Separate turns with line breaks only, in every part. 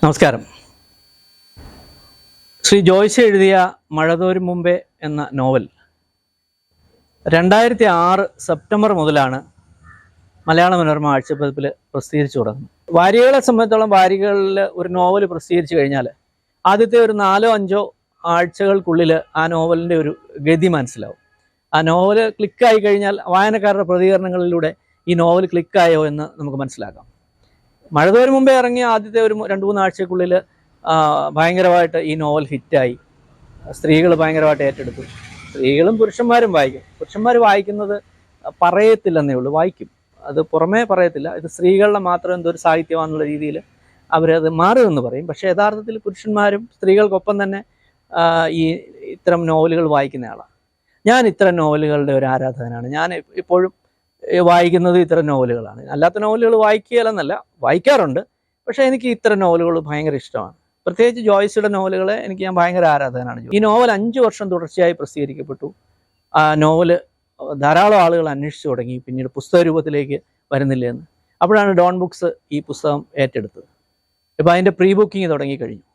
നമസ്കാരം. ശ്രീ ജോയ്സ് എഴുതിയ മഴതോരും മുമ്പേ എന്ന നോവൽ 2006 സെപ്റ്റംബർ മുതലാണ് മലയാള മനോരമ ആഴ്ചപ്പതിപ്പിൽ പ്രസിദ്ധീകരിച്ചു തുടങ്ങുന്നത്. വാരികകളെ സംബന്ധിച്ചോളം വാരികകളിൽ ഒരു നോവൽ പ്രസിദ്ധീകരിച്ചു കഴിഞ്ഞാൽ ആദ്യത്തെ ഒരു 4-5 ആഴ്ചകൾക്കുള്ളിൽ ആ നോവലിൻ്റെ ഒരു ഗതി മനസ്സിലാവും. ആ നോവൽ ക്ലിക്കായി കഴിഞ്ഞാൽ വായനക്കാരുടെ പ്രതികരണങ്ങളിലൂടെ ഈ നോവൽ ക്ലിക്കായോ എന്ന് നമുക്ക് മനസ്സിലാക്കാം. മഴതോരും മുമ്പേ ഇറങ്ങിയ ആദ്യത്തെ ഒരു 2-3 ആഴ്ചക്കുള്ളിൽ ഭയങ്കരമായിട്ട് ഈ നോവൽ ഹിറ്റായി. സ്ത്രീകൾ ഭയങ്കരമായിട്ട് ഏറ്റെടുത്തു. സ്ത്രീകളും പുരുഷന്മാരും വായിക്കും. പുരുഷന്മാർ വായിക്കുന്നത് പറയത്തില്ലെന്നേ ഉള്ളൂ, വായിക്കും. അത് പുറമേ പറയത്തില്ല. ഇത് സ്ത്രീകളുടെ മാത്രം എന്തൊരു സാഹിത്യമാണെന്നുള്ള രീതിയിൽ അവരത് മാറുമെന്ന് പറയും. പക്ഷേ യഥാർത്ഥത്തിൽ പുരുഷന്മാരും സ്ത്രീകൾക്കൊപ്പം തന്നെ ഈ ഇത്തരം നോവലുകൾ വായിക്കുന്ന ആളാണ്. ഞാൻ ഇത്തരം നോവലുകളുടെ ഒരു ആരാധകനാണ്. ഞാൻ ഇപ്പോഴും വായിക്കുന്നത് ഇത്തരം നോവലുകളാണ്. അല്ലാത്ത നോവലുകൾ വായിക്കുകയല്ലെന്നല്ല, വായിക്കാറുണ്ട്. പക്ഷേ എനിക്ക് ഇത്തരം നോവലുകൾ ഭയങ്കര ഇഷ്ടമാണ്. പ്രത്യേകിച്ച് ജോയ്സിയുടെ നോവലുകളെ ഞാൻ ഭയങ്കര ആരാധകനാണ്. ഈ നോവൽ 5 വർഷം തുടർച്ചയായി പ്രസിദ്ധീകരിക്കപ്പെട്ടു. ആ നോവൽ ധാരാളം ആളുകൾ അന്വേഷിച്ചു തുടങ്ങി, പിന്നീട് പുസ്തക രൂപത്തിലേക്ക് വരുന്നില്ല എന്ന്. അപ്പോഴാണ് ഡോൺ ബുക്സ് ഈ പുസ്തകം ഏറ്റെടുത്തത്. ഇപ്പം അതിൻ്റെ പ്രീ ബുക്കിംഗ് തുടങ്ങിക്കഴിഞ്ഞു.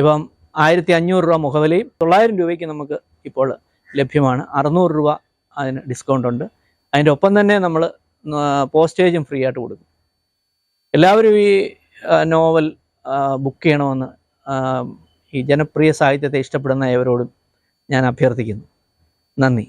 ഇപ്പം 1500 രൂപ മുഖവിലയും 900 രൂപയ്ക്ക് നമുക്ക് ഇപ്പോൾ ലഭ്യമാണ്. 600 രൂപ അതിന് ഡിസ്കൗണ്ട് ഉണ്ട്. അതിൻ്റെ ഒപ്പം തന്നെ നമ്മൾ പോസ്റ്റേജും ഫ്രീ ആയിട്ട് കൊടുക്കും. എല്ലാവരും ഈ നോവൽ ബുക്ക് ചെയ്യണമെന്ന് ഈ ജനപ്രിയ സാഹിത്യത്തെ ഇഷ്ടപ്പെടുന്ന ഏവരോടും ഞാൻ അഭ്യർത്ഥിക്കുന്നു. നന്ദി.